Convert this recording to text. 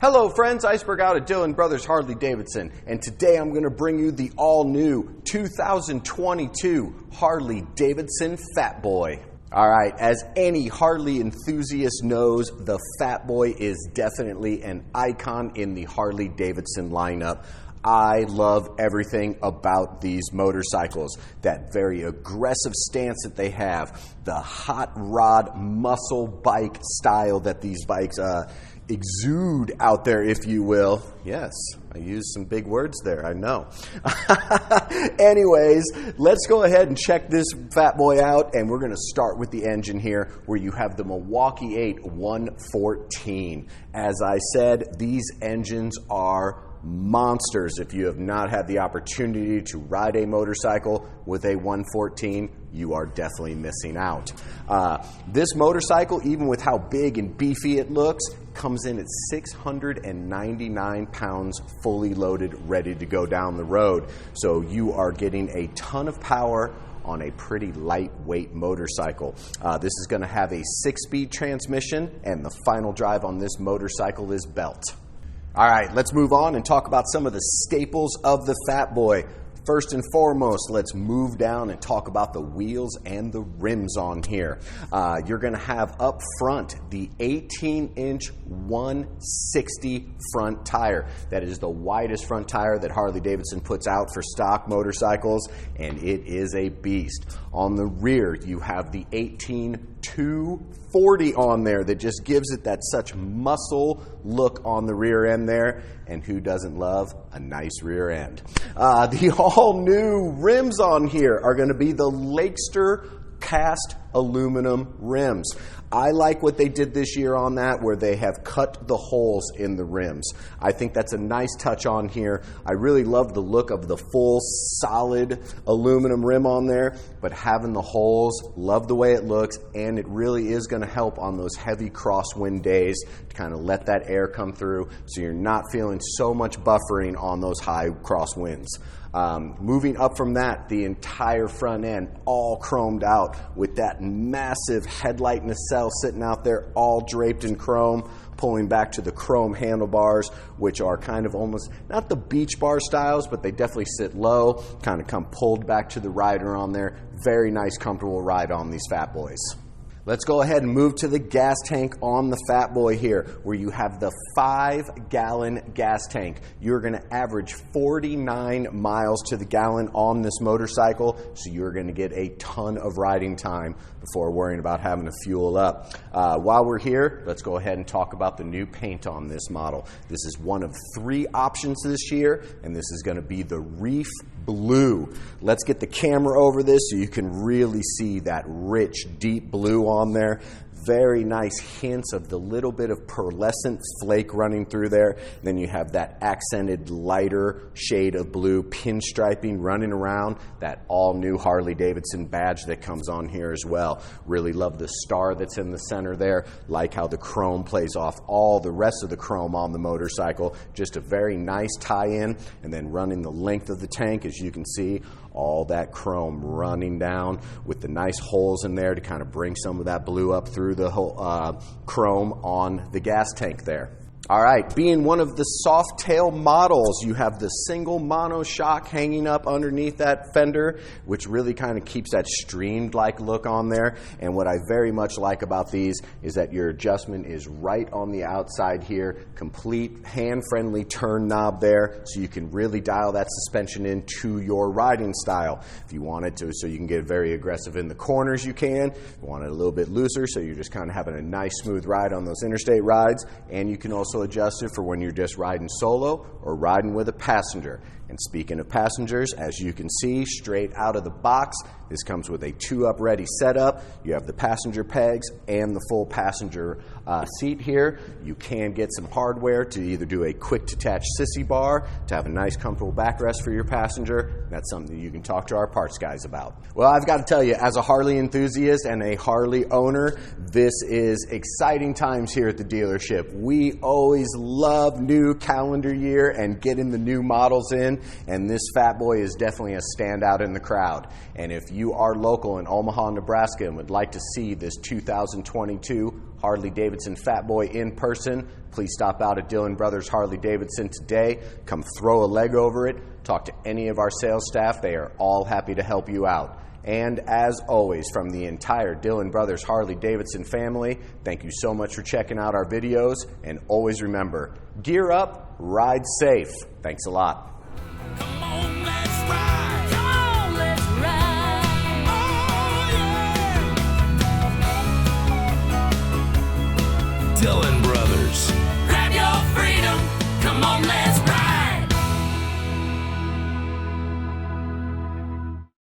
Hello friends, Iceberg out at Dillon Brothers Harley Davidson, and today I'm going to bring you the all-new 2022 Harley Davidson Fat Boy. Alright, as any Harley enthusiast knows, the Fat Boy is definitely an icon in the Harley Davidson lineup. I love everything about these motorcycles. That very aggressive stance that they have, the hot rod muscle bike style that these bikes exude out there, if you will. Yes, I used some big words there, I know. Anyways, let's go ahead and check this Fat Boy out, and we're going to start with the engine here, where you have the Milwaukee 8 114. As I said, these engines are monsters. If you have not had the opportunity to ride a motorcycle with a 114, you are definitely missing out. This motorcycle, even with how big and beefy it looks, comes in at 699 pounds fully loaded, ready to go down the road. So you are getting a ton of power on a pretty lightweight motorcycle. This is going to have a 6-speed transmission, and the final drive on this motorcycle is belt. All right, let's move on and talk about some of the staples of the Fat Boy. First and foremost, let's move down and talk about the wheels and the rims on here. You're going to have up front the 18-inch 160 front tire. That is the widest front tire that Harley-Davidson puts out for stock motorcycles, and it is a beast. On the rear, you have the 18-240 on there that just gives it that such muscle look on the rear end there. And who doesn't love a nice rear end? The all-new rims on here are going to be the Lakester cast aluminum rims. I like what they did this year on that, where they have cut the holes in the rims. I think that's a nice touch on here. I really love the look of the full solid aluminum rim on there, but having the holes, love the way it looks, and it really is going to help on those heavy crosswind days to kind of let that air come through so you're not feeling so much buffering on those high crosswinds. Moving up from that, the entire front end all chromed out with that massive headlight nacelle sitting out there all draped in chrome, pulling back to the chrome handlebars, which are kind of almost not the beach bar styles, but they definitely sit low, kind of come pulled back to the rider on there. Very nice, comfortable ride on these Fat Boys. Let's go ahead and move to the gas tank on the Fat Boy here, where you have the 5-gallon gas tank. You're going to average 49 miles to the gallon on this motorcycle, so you're going to get a ton of riding time before worrying about having to fuel up. While we're here, let's go ahead and talk about the new paint on this model. This is one of 3 options this year, and this is going to be the Reef Blue. Let's get the camera over this so you can really see that rich, deep blue on there. Very nice hints of the little bit of pearlescent flake running through there. Then you have that accented lighter shade of blue pinstriping running around that all-new Harley-Davidson badge that comes on here as well. Really love the star that's in the center there. Like how the chrome plays off all the rest of the chrome on the motorcycle. Just a very nice tie-in. And then running the length of the tank, as you can see, all that chrome running down with the nice holes in there to kind of bring some of that blue up through the whole chrome on the gas tank there. All right, being one of the soft tail models, you have the single mono shock hanging up underneath that fender, which really kind of keeps that streamed-like look on there. And what I very much like about these is that your adjustment is right on the outside here, complete hand-friendly turn knob there, so you can really dial that suspension in to your riding style. If you wanted to, so you can get very aggressive in the corners, you can. If you want it a little bit looser, so you're just kind of having a nice smooth ride on those interstate rides. And you can also adjust it for when you're just riding solo or riding with a passenger. And speaking of passengers, as you can see straight out of the box, this comes with a 2-up ready setup. You have the passenger pegs and the full passenger seat here. You can get some hardware to either do a quick detach sissy bar to have a nice comfortable backrest for your passenger. That's something you can talk to our parts guys about. Well, I've got to tell you, as a Harley enthusiast and a Harley owner, this is exciting times here at the dealership. We always love new calendar year and getting the new models in, and this Fat Boy is definitely a standout in the crowd. And if you are local in Omaha, Nebraska and would like to see this 2022 Harley Davidson Fat Boy in person, please stop out at Dillon Brothers Harley Davidson today. Come throw a leg over it. Talk to any of our sales staff. They are all happy to help you out. And as always, from the entire Dillon Brothers Harley Davidson family, thank you so much for checking out our videos. And always remember, gear up, ride safe. Thanks a lot. Come on, let's ride. Come on, let's ride. Oh, yeah. Dillon Brothers.